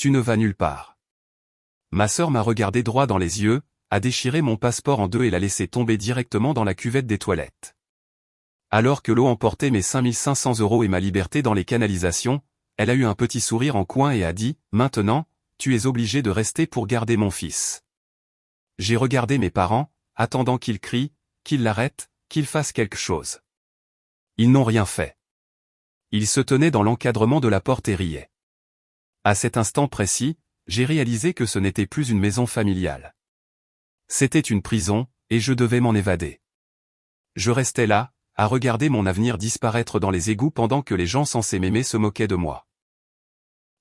Tu ne vas nulle part. Ma sœur m'a regardé droit dans les yeux, a déchiré mon passeport en deux et l'a laissé tomber directement dans la cuvette des toilettes. Alors que l'eau emportait mes 5500 € et ma liberté dans les canalisations, elle a eu un petit sourire en coin et a dit « Maintenant, tu es obligé de rester pour garder mon fils. » J'ai regardé mes parents, attendant qu'ils crient, qu'ils l'arrêtent, qu'ils fassent quelque chose. Ils n'ont rien fait. Ils se tenaient dans l'encadrement de la porte et riaient. À cet instant précis, j'ai réalisé que ce n'était plus une maison familiale. C'était une prison, et je devais m'en évader. Je restais là, à regarder mon avenir disparaître dans les égouts pendant que les gens censés m'aimer se moquaient de moi.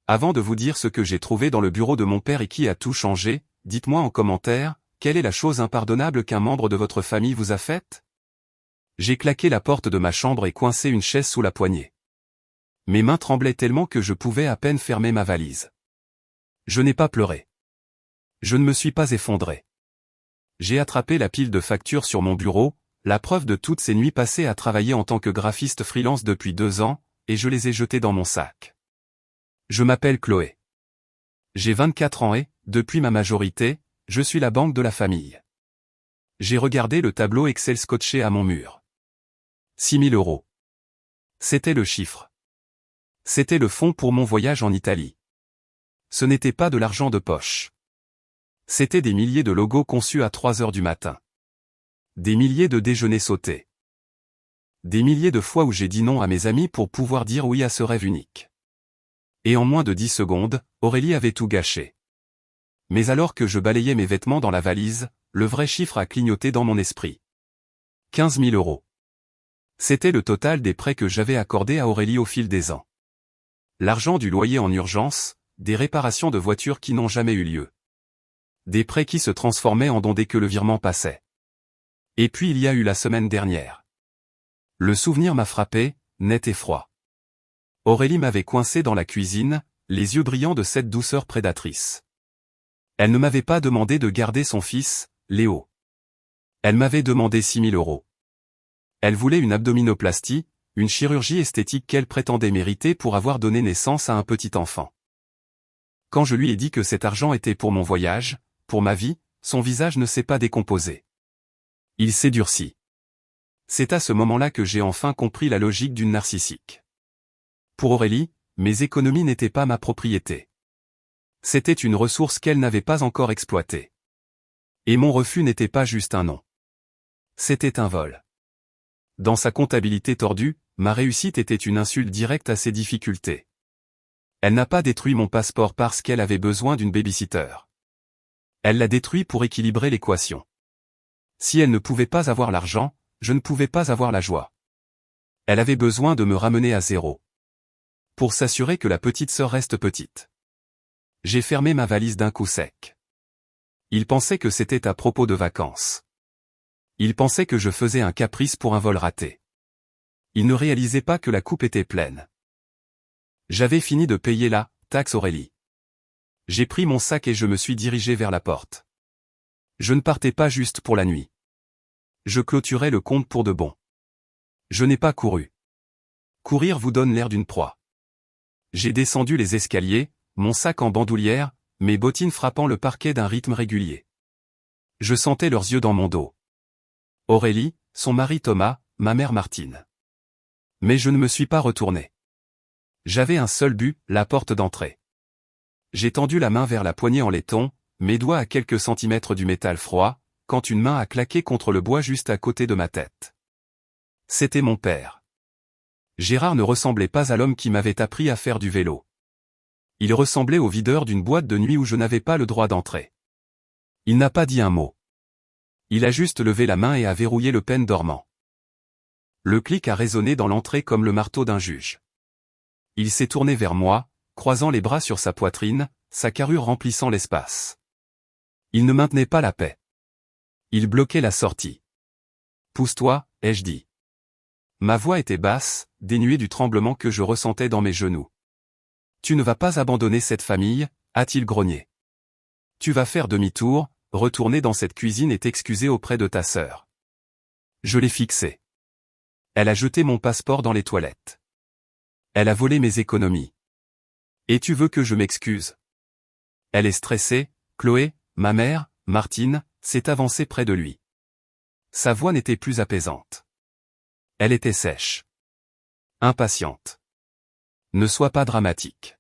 Avant de vous dire ce que j'ai trouvé dans le bureau de mon père et qui a tout changé, dites-moi en commentaire, quelle est la chose impardonnable qu'un membre de votre famille vous a faite? J'ai claqué la porte de ma chambre et coincé une chaise sous la poignée. Mes mains tremblaient tellement que je pouvais à peine fermer ma valise. Je n'ai pas pleuré. Je ne me suis pas effondré. J'ai attrapé la pile de factures sur mon bureau, la preuve de toutes ces nuits passées à travailler en tant que graphiste freelance depuis 2 ans, et je les ai jetées dans mon sac. Je m'appelle Chloé. J'ai 24 ans et, depuis ma majorité, je suis la banque de la famille. J'ai regardé le tableau Excel scotché à mon mur. 6 000 €. C'était le chiffre. C'était le fonds pour mon voyage en Italie. Ce n'était pas de l'argent de poche. C'était des milliers de logos conçus à 3 heures du matin. Des milliers de déjeuners sautés. Des milliers de fois où j'ai dit non à mes amis pour pouvoir dire oui à ce rêve unique. Et en moins de 10 secondes, Aurélie avait tout gâché. Mais alors que je balayais mes vêtements dans la valise, le vrai chiffre a clignoté dans mon esprit. 15 000 €. C'était le total des prêts que j'avais accordés à Aurélie au fil des ans. L'argent du loyer en urgence, des réparations de voitures qui n'ont jamais eu lieu. Des prêts qui se transformaient en dons dès que le virement passait. Et puis il y a eu la semaine dernière. Le souvenir m'a frappé, net et froid. Aurélie m'avait coincé dans la cuisine, les yeux brillants de cette douceur prédatrice. Elle ne m'avait pas demandé de garder son fils, Léo. Elle m'avait demandé 6 000 €. Elle voulait une abdominoplastie, une chirurgie esthétique qu'elle prétendait mériter pour avoir donné naissance à un petit enfant. Quand je lui ai dit que cet argent était pour mon voyage, pour ma vie, son visage ne s'est pas décomposé. Il s'est durci. C'est à ce moment-là que j'ai enfin compris la logique d'une narcissique. Pour Aurélie, mes économies n'étaient pas ma propriété. C'était une ressource qu'elle n'avait pas encore exploitée. Et mon refus n'était pas juste un non. C'était un vol. Dans sa comptabilité tordue, ma réussite était une insulte directe à ses difficultés. Elle n'a pas détruit mon passeport parce qu'elle avait besoin d'une babysitter. Elle l'a détruit pour équilibrer l'équation. Si elle ne pouvait pas avoir l'argent, je ne pouvais pas avoir la joie. Elle avait besoin de me ramener à zéro. Pour s'assurer que la petite sœur reste petite. J'ai fermé ma valise d'un coup sec. Il pensait que c'était à propos de vacances. Il pensait que je faisais un caprice pour un vol raté. Il ne réalisait pas que la coupe était pleine. J'avais fini de payer la taxe Aurélie. J'ai pris mon sac et je me suis dirigé vers la porte. Je ne partais pas juste pour la nuit. Je clôturais le compte pour de bon. Je n'ai pas couru. Courir vous donne l'air d'une proie. J'ai descendu les escaliers, mon sac en bandoulière, mes bottines frappant le parquet d'un rythme régulier. Je sentais leurs yeux dans mon dos. Aurélie, son mari Thomas, ma mère Martine. Mais je ne me suis pas retourné. J'avais un seul but, la porte d'entrée. J'ai tendu la main vers la poignée en laiton, mes doigts à quelques centimètres du métal froid, quand une main a claqué contre le bois juste à côté de ma tête. C'était mon père. Gérard ne ressemblait pas à l'homme qui m'avait appris à faire du vélo. Il ressemblait au videur d'une boîte de nuit où je n'avais pas le droit d'entrer. Il n'a pas dit un mot. Il a juste levé la main et a verrouillé le pen dormant. Le clic a résonné dans l'entrée comme le marteau d'un juge. Il s'est tourné vers moi, croisant les bras sur sa poitrine, sa carrure remplissant l'espace. Il ne maintenait pas la paix. Il bloquait la sortie. « Pousse-toi », ai-je dit. Ma voix était basse, dénuée du tremblement que je ressentais dans mes genoux. « Tu ne vas pas abandonner cette famille », a-t-il grogné. « Tu vas faire demi-tour, retourner dans cette cuisine et t'excuser auprès de ta sœur. » Je l'ai fixée. Elle a jeté mon passeport dans les toilettes. Elle a volé mes économies. Et tu veux que je m'excuse? Elle est stressée, Chloé, ma mère, Martine, s'est avancée près de lui. Sa voix n'était plus apaisante. Elle était sèche. Impatiente. Ne sois pas dramatique.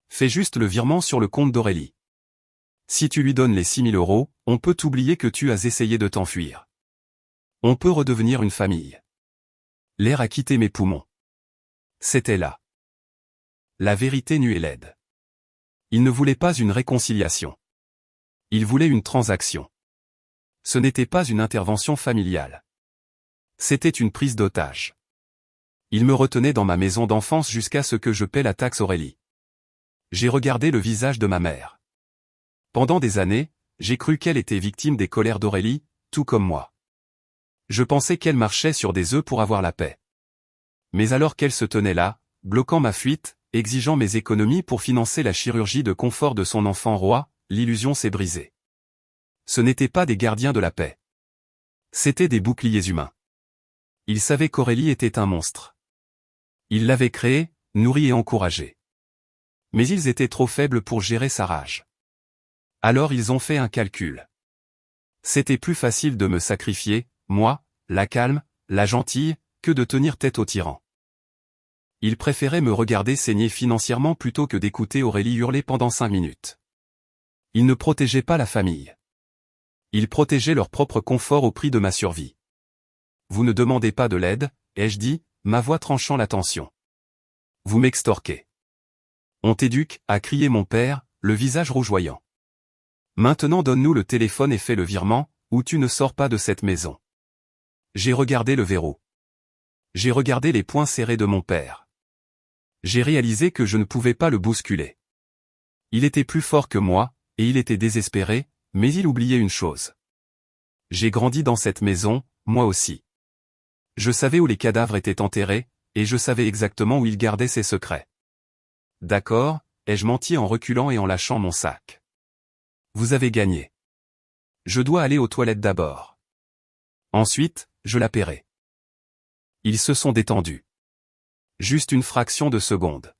Fais juste le virement sur le compte d'Aurélie. Si tu lui donnes les 6 000 €, on peut oublier que tu as essayé de t'enfuir. On peut redevenir une famille. L'air a quitté mes poumons. C'était là. La vérité nue et laide. Il ne voulait pas une réconciliation. Il voulait une transaction. Ce n'était pas une intervention familiale. C'était une prise d'otage. Il me retenait dans ma maison d'enfance jusqu'à ce que je paie la taxe Aurélie. J'ai regardé le visage de ma mère. Pendant des années, j'ai cru qu'elle était victime des colères d'Aurélie, tout comme moi. Je pensais qu'elle marchait sur des œufs pour avoir la paix. Mais alors qu'elle se tenait là, bloquant ma fuite, exigeant mes économies pour financer la chirurgie de confort de son enfant roi, l'illusion s'est brisée. Ce n'étaient pas des gardiens de la paix. C'étaient des boucliers humains. Ils savaient qu'Aurélie était un monstre. Ils l'avaient créée, nourrie et encouragée. Mais ils étaient trop faibles pour gérer sa rage. Alors ils ont fait un calcul. C'était plus facile de me sacrifier, moi, la calme, la gentille, que de tenir tête au tyran. Ils préféraient me regarder saigner financièrement plutôt que d'écouter Aurélie hurler pendant 5 minutes. Ils ne protégeaient pas la famille. Ils protégeaient leur propre confort au prix de ma survie. Vous ne demandez pas de l'aide, ai-je dit, ma voix tranchant la tension. Vous m'extorquez. On t'éduque, a crié mon père, le visage rougeoyant. Maintenant donne-nous le téléphone et fais le virement, ou tu ne sors pas de cette maison. J'ai regardé le verrou. J'ai regardé les poings serrés de mon père. J'ai réalisé que je ne pouvais pas le bousculer. Il était plus fort que moi, et il était désespéré, mais il oubliait une chose. J'ai grandi dans cette maison, moi aussi. Je savais où les cadavres étaient enterrés, et je savais exactement où il gardait ses secrets. D'accord, ai-je menti en reculant et en lâchant mon sac. Vous avez gagné. Je dois aller aux toilettes d'abord. Ensuite, je la paierai. Ils se sont détendus. Juste une fraction de seconde.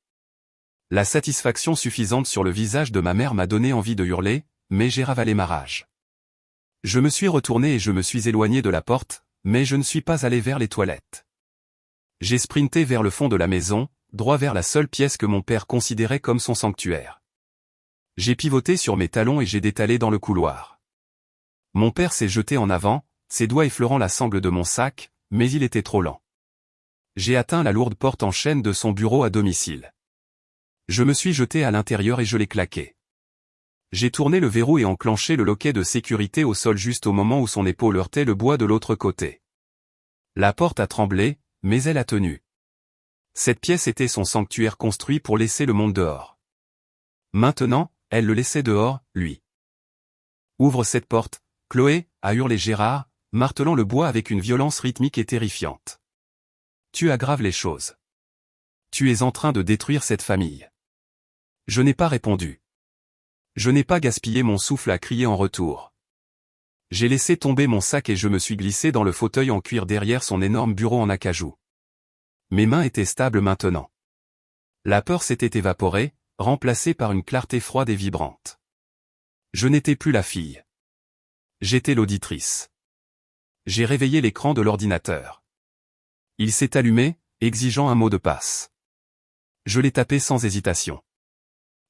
La satisfaction suffisante sur le visage de ma mère m'a donné envie de hurler, mais j'ai ravalé ma rage. Je me suis retourné et je me suis éloigné de la porte, mais je ne suis pas allé vers les toilettes. J'ai sprinté vers le fond de la maison, droit vers la seule pièce que mon père considérait comme son sanctuaire. J'ai pivoté sur mes talons et j'ai détalé dans le couloir. Mon père s'est jeté en avant, ses doigts effleurant la sangle de mon sac, mais il était trop lent. J'ai atteint la lourde porte en chêne de son bureau à domicile. Je me suis jeté à l'intérieur et je l'ai claqué. J'ai tourné le verrou et enclenché le loquet de sécurité au sol juste au moment où son épaule heurtait le bois de l'autre côté. La porte a tremblé, mais elle a tenu. Cette pièce était son sanctuaire construit pour laisser le monde dehors. Maintenant, elle le laissait dehors, lui. Ouvre cette porte, Chloé, a hurlé Gérard, martelant le bois avec une violence rythmique et terrifiante. Tu aggraves les choses. Tu es en train de détruire cette famille. Je n'ai pas répondu. Je n'ai pas gaspillé mon souffle à crier en retour. J'ai laissé tomber mon sac et je me suis glissé dans le fauteuil en cuir derrière son énorme bureau en acajou. Mes mains étaient stables maintenant. La peur s'était évaporée, remplacée par une clarté froide et vibrante. Je n'étais plus la fille. J'étais l'auditrice. J'ai réveillé l'écran de l'ordinateur. Il s'est allumé, exigeant un mot de passe. Je l'ai tapé sans hésitation.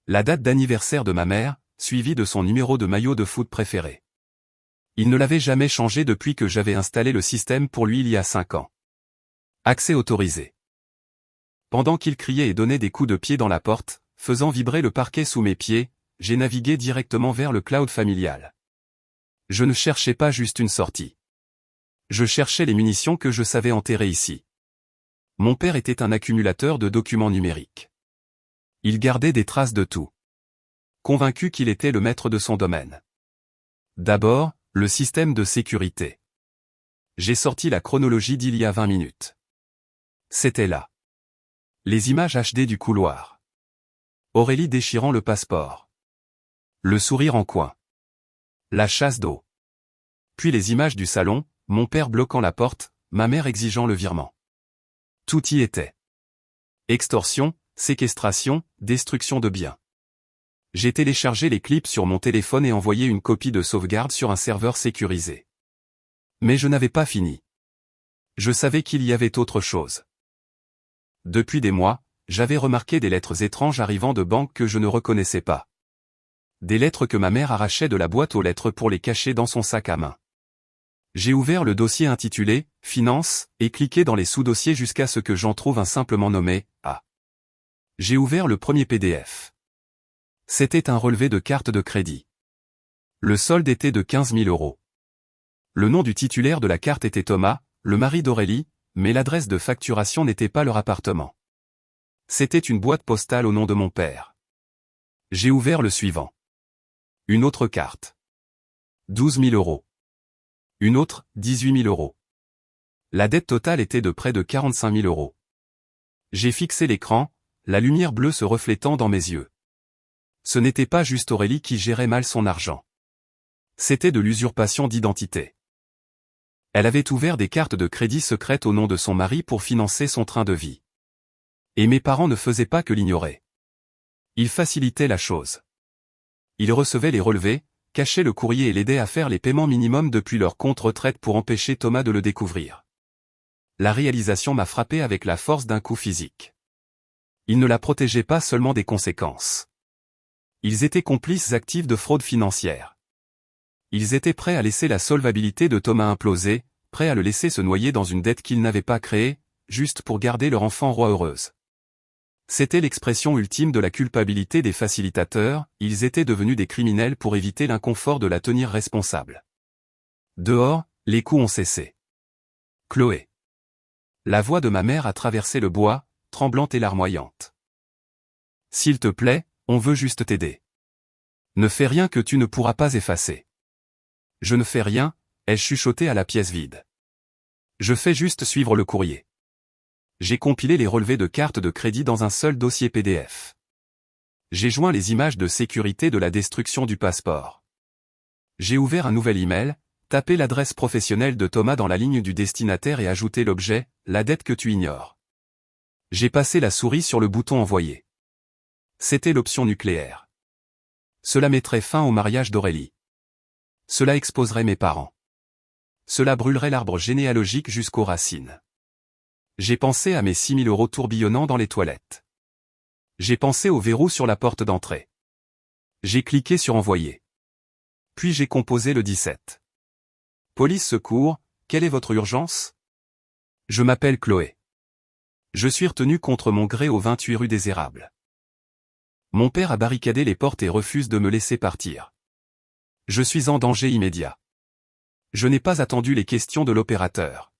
La date d'anniversaire de ma mère, suivie de son numéro de maillot de foot préféré. Il ne l'avait jamais changé depuis que j'avais installé le système pour lui il y a 5 ans. Accès autorisé. Pendant qu'il criait et donnait des coups de pied dans la porte, faisant vibrer le parquet sous mes pieds, j'ai navigué directement vers le cloud familial. Je ne cherchais pas juste une sortie. Je cherchais les munitions que je savais enterrer ici. Mon père était un accumulateur de documents numériques. Il gardait des traces de tout. Convaincu qu'il était le maître de son domaine. D'abord, le système de sécurité. J'ai sorti la chronologie d'il y a 20 minutes. C'était là. Les images HD du couloir. Aurélie déchirant le passeport. Le sourire en coin. La chasse d'eau. Puis les images du salon, mon père bloquant la porte, ma mère exigeant le virement. Tout y était. Extorsion, séquestration, destruction de biens. J'ai téléchargé les clips sur mon téléphone et envoyé une copie de sauvegarde sur un serveur sécurisé. Mais je n'avais pas fini. Je savais qu'il y avait autre chose. Depuis des mois, j'avais remarqué des lettres étranges arrivant de banques que je ne reconnaissais pas. Des lettres que ma mère arrachait de la boîte aux lettres pour les cacher dans son sac à main. J'ai ouvert le dossier intitulé « Finance » et cliqué dans les sous-dossiers jusqu'à ce que j'en trouve un simplement nommé « A ». J'ai ouvert le premier PDF. C'était un relevé de carte de crédit. Le solde était de 15 000 €. Le nom du titulaire de la carte était Thomas, le mari d'Aurélie, mais l'adresse de facturation n'était pas leur appartement. C'était une boîte postale au nom de mon père. J'ai ouvert le suivant. Une autre carte. 12 000 €. Une autre, 18 000 €. La dette totale était de près de 45 000 €. J'ai fixé l'écran, la lumière bleue se reflétant dans mes yeux. Ce n'était pas juste Aurélie qui gérait mal son argent. C'était de l'usurpation d'identité. Elle avait ouvert des cartes de crédit secrètes au nom de son mari pour financer son train de vie. Et mes parents ne faisaient pas que l'ignorer. Ils facilitaient la chose. Ils recevaient les relevés, cachaient le courrier et l'aidaient à faire les paiements minimums depuis leur compte retraite pour empêcher Thomas de le découvrir. La réalisation m'a frappé avec la force d'un coup physique. Ils ne la protégeaient pas seulement des conséquences. Ils étaient complices actifs de fraude financière. Ils étaient prêts à laisser la solvabilité de Thomas imploser, prêts à le laisser se noyer dans une dette qu'ils n'avaient pas créée, juste pour garder leur enfant roi heureuse. C'était l'expression ultime de la culpabilité des facilitateurs, ils étaient devenus des criminels pour éviter l'inconfort de la tenir responsable. Dehors, les coups ont cessé. Chloé. La voix de ma mère a traversé le bois, tremblante et larmoyante. S'il te plaît, on veut juste t'aider. Ne fais rien que tu ne pourras pas effacer. Je ne fais rien, ai-je chuchoté à la pièce vide. Je fais juste suivre le courrier. J'ai compilé les relevés de cartes de crédit dans un seul dossier PDF. J'ai joint les images de sécurité de la destruction du passeport. J'ai ouvert un nouvel email, tapé l'adresse professionnelle de Thomas dans la ligne du destinataire et ajouté l'objet « La dette que tu ignores ». J'ai passé la souris sur le bouton envoyer. C'était l'option nucléaire. Cela mettrait fin au mariage d'Aurélie. Cela exposerait mes parents. Cela brûlerait l'arbre généalogique jusqu'aux racines. J'ai pensé à mes 6 000 € tourbillonnant dans les toilettes. J'ai pensé au verrou sur la porte d'entrée. J'ai cliqué sur envoyer. Puis j'ai composé le 17. Police secours, quelle est votre urgence? Je m'appelle Chloé. Je suis retenu contre mon gré au 28 rue des Érables. Mon père a barricadé les portes et refuse de me laisser partir. Je suis en danger immédiat. Je n'ai pas attendu les questions de l'opérateur.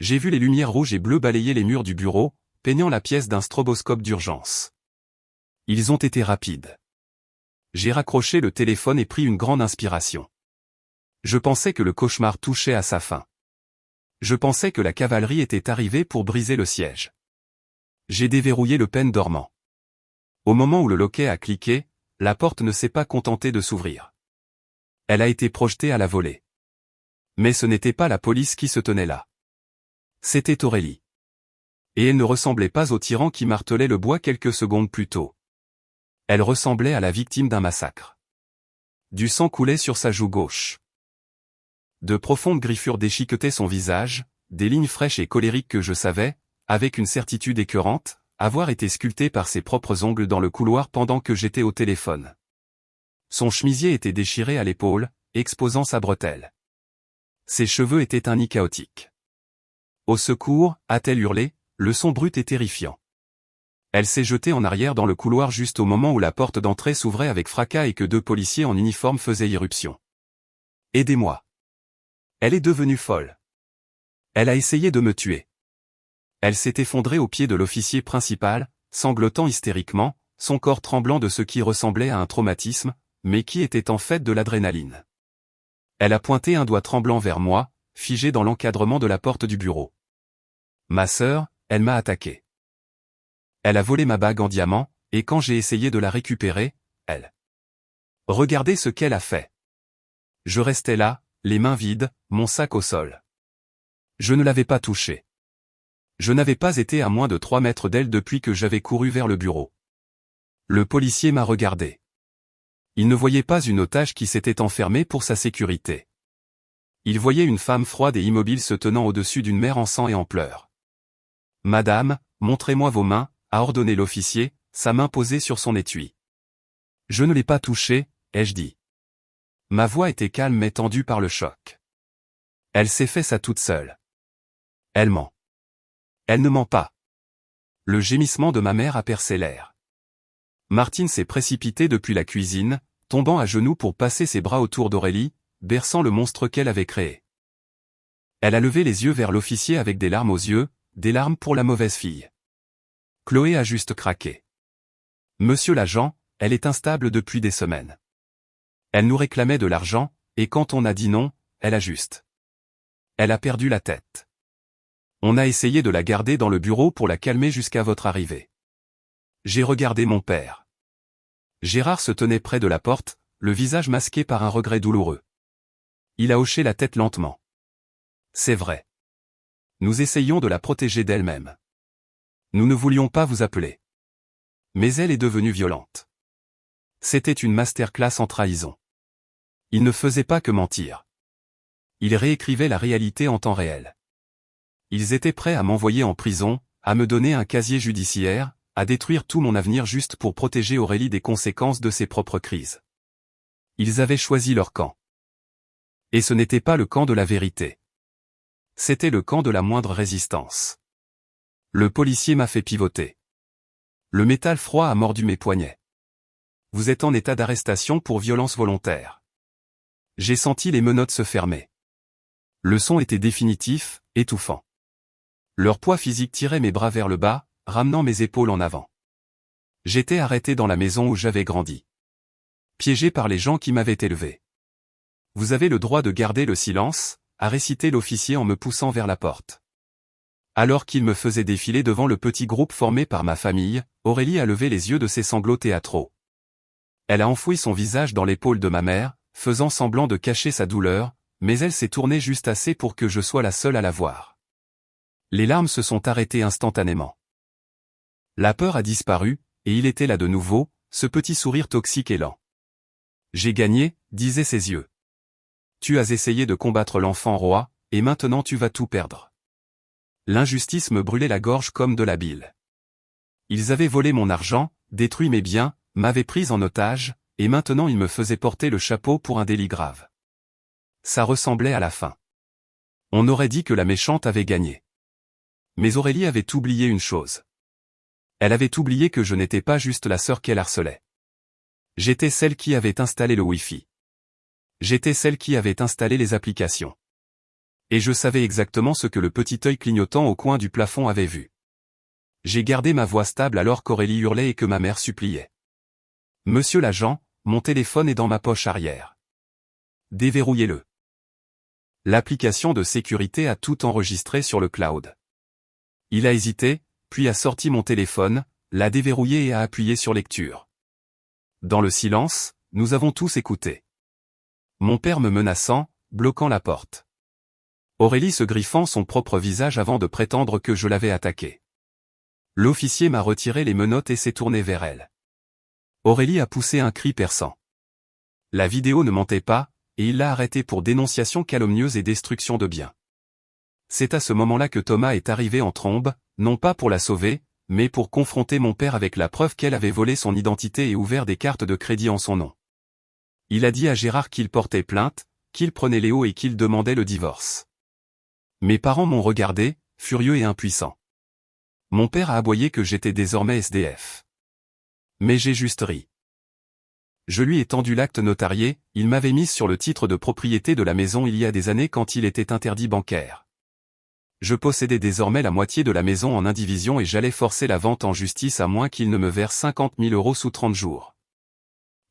J'ai vu les lumières rouges et bleues balayer les murs du bureau, peignant la pièce d'un stroboscope d'urgence. Ils ont été rapides. J'ai raccroché le téléphone et pris une grande inspiration. Je pensais que le cauchemar touchait à sa fin. Je pensais que la cavalerie était arrivée pour briser le siège. J'ai déverrouillé le pen dormant. Au moment où le loquet a cliqué, la porte ne s'est pas contentée de s'ouvrir. Elle a été projetée à la volée. Mais ce n'était pas la police qui se tenait là. C'était Aurélie. Et elle ne ressemblait pas au tyran qui martelait le bois quelques secondes plus tôt. Elle ressemblait à la victime d'un massacre. Du sang coulait sur sa joue gauche. De profondes griffures déchiquetaient son visage, des lignes fraîches et colériques que je savais, avec une certitude écœurante, avoir été sculptées par ses propres ongles dans le couloir pendant que j'étais au téléphone. Son chemisier était déchiré à l'épaule, exposant sa bretelle. Ses cheveux étaient un nid chaotique. Au secours, a-t-elle hurlé, le son brut et terrifiant. Elle s'est jetée en arrière dans le couloir juste au moment où la porte d'entrée s'ouvrait avec fracas et que 2 policiers en uniforme faisaient irruption. Aidez-moi. Elle est devenue folle. Elle a essayé de me tuer. Elle s'est effondrée aux pieds de l'officier principal, sanglotant hystériquement, son corps tremblant de ce qui ressemblait à un traumatisme, mais qui était en fait de l'adrénaline. Elle a pointé un doigt tremblant vers moi, figé dans l'encadrement de la porte du bureau. Ma sœur, elle m'a attaqué. Elle a volé ma bague en diamant, et quand j'ai essayé de la récupérer, elle. Regardez ce qu'elle a fait. Je restais là, les mains vides, mon sac au sol. Je ne l'avais pas touchée. Je n'avais pas été à moins de 3 mètres d'elle depuis que j'avais couru vers le bureau. Le policier m'a regardé. Il ne voyait pas une otage qui s'était enfermée pour sa sécurité. Il voyait une femme froide et immobile se tenant au-dessus d'une mère en sang et en pleurs. « Madame, montrez-moi vos mains », a ordonné l'officier, sa main posée sur son étui. « Je ne l'ai pas touchée », ai-je dit. Ma voix était calme mais tendue par le choc. Elle s'est fait ça toute seule. Elle ment. Elle ne ment pas. Le gémissement de ma mère a percé l'air. Martine s'est précipitée depuis la cuisine, tombant à genoux pour passer ses bras autour d'Aurélie, berçant le monstre qu'elle avait créé. Elle a levé les yeux vers l'officier avec des larmes aux yeux, des larmes pour la mauvaise fille. Chloé a juste craqué. Monsieur l'agent, elle est instable depuis des semaines. Elle nous réclamait de l'argent, et quand on a dit non, elle a juste. Elle a perdu la tête. On a essayé de la garder dans le bureau pour la calmer jusqu'à votre arrivée. J'ai regardé mon père. Gérard se tenait près de la porte, le visage masqué par un regret douloureux. Il a hoché la tête lentement. C'est vrai. Nous essayions de la protéger d'elle-même. Nous ne voulions pas vous appeler. Mais elle est devenue violente. C'était une masterclass en trahison. Il ne faisait pas que mentir. Il réécrivait la réalité en temps réel. Ils étaient prêts à m'envoyer en prison, à me donner un casier judiciaire, à détruire tout mon avenir juste pour protéger Aurélie des conséquences de ses propres crises. Ils avaient choisi leur camp. Et ce n'était pas le camp de la vérité. C'était le camp de la moindre résistance. Le policier m'a fait pivoter. Le métal froid a mordu mes poignets. Vous êtes en état d'arrestation pour violence volontaire. J'ai senti les menottes se fermer. Le son était définitif, étouffant. Leur poids physique tirait mes bras vers le bas, ramenant mes épaules en avant. J'étais arrêté dans la maison où j'avais grandi. Piégé par les gens qui m'avaient élevé. Vous avez le droit de garder le silence, a récité l'officier en me poussant vers la porte. Alors qu'il me faisait défiler devant le petit groupe formé par ma famille, Aurélie a levé les yeux de ses sanglots théâtraux. Elle a enfoui son visage dans l'épaule de ma mère, faisant semblant de cacher sa douleur, mais elle s'est tournée juste assez pour que je sois la seule à la voir. Les larmes se sont arrêtées instantanément. La peur a disparu, et il était là de nouveau, ce petit sourire toxique et lent. J'ai gagné, disaient ses yeux. Tu as essayé de combattre l'enfant roi, et maintenant tu vas tout perdre. L'injustice me brûlait la gorge comme de la bile. Ils avaient volé mon argent, détruit mes biens, m'avaient prise en otage, et maintenant ils me faisaient porter le chapeau pour un délit grave. Ça ressemblait à la fin. On aurait dit que la méchante avait gagné. Mais Aurélie avait oublié une chose. Elle avait oublié que je n'étais pas juste la sœur qu'elle harcelait. J'étais celle qui avait installé le Wi-Fi. J'étais celle qui avait installé les applications. Et je savais exactement ce que le petit œil clignotant au coin du plafond avait vu. J'ai gardé ma voix stable alors qu'Aurélie hurlait et que ma mère suppliait. Monsieur l'agent, mon téléphone est dans ma poche arrière. Déverrouillez-le. L'application de sécurité a tout enregistré sur le cloud. Il a hésité, puis a sorti mon téléphone, l'a déverrouillé et a appuyé sur lecture. Dans le silence, nous avons tous écouté. Mon père me menaçant, bloquant la porte. Aurélie se griffant son propre visage avant de prétendre que je l'avais attaqué. L'officier m'a retiré les menottes et s'est tourné vers elle. Aurélie a poussé un cri perçant. La vidéo ne mentait pas, et il l'a arrêtée pour dénonciation calomnieuse et destruction de biens. C'est à ce moment-là que Thomas est arrivé en trombe, non pas pour la sauver, mais pour confronter mon père avec la preuve qu'elle avait volé son identité et ouvert des cartes de crédit en son nom. Il a dit à Gérard qu'il portait plainte, qu'il prenait Léo et qu'il demandait le divorce. Mes parents m'ont regardé, furieux et impuissant. Mon père a aboyé que j'étais désormais SDF. Mais j'ai juste ri. Je lui ai tendu l'acte notarié, il m'avait mis sur le titre de propriété de la maison il y a des années quand il était interdit bancaire. Je possédais désormais la moitié de la maison en indivision et j'allais forcer la vente en justice à moins qu'il ne me verse 50 000 € sous 30 jours.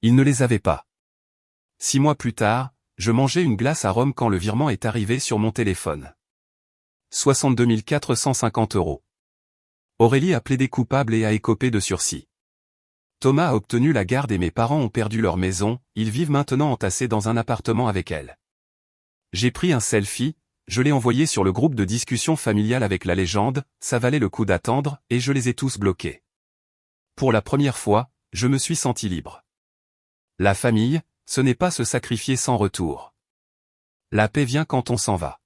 Il ne les avait pas. 6 mois plus tard, je mangeais une glace à Rome quand le virement est arrivé sur mon téléphone. 62 450 €. Aurélie a plaidé coupable et a écopé de sursis. Thomas a obtenu la garde et mes parents ont perdu leur maison, ils vivent maintenant entassés dans un appartement avec elle. J'ai pris un selfie, je l'ai envoyé sur le groupe de discussion familiale avec la légende, ça valait le coup d'attendre, et je les ai tous bloqués. Pour la première fois, je me suis senti libre. La famille, ce n'est pas se sacrifier sans retour. La paix vient quand on s'en va.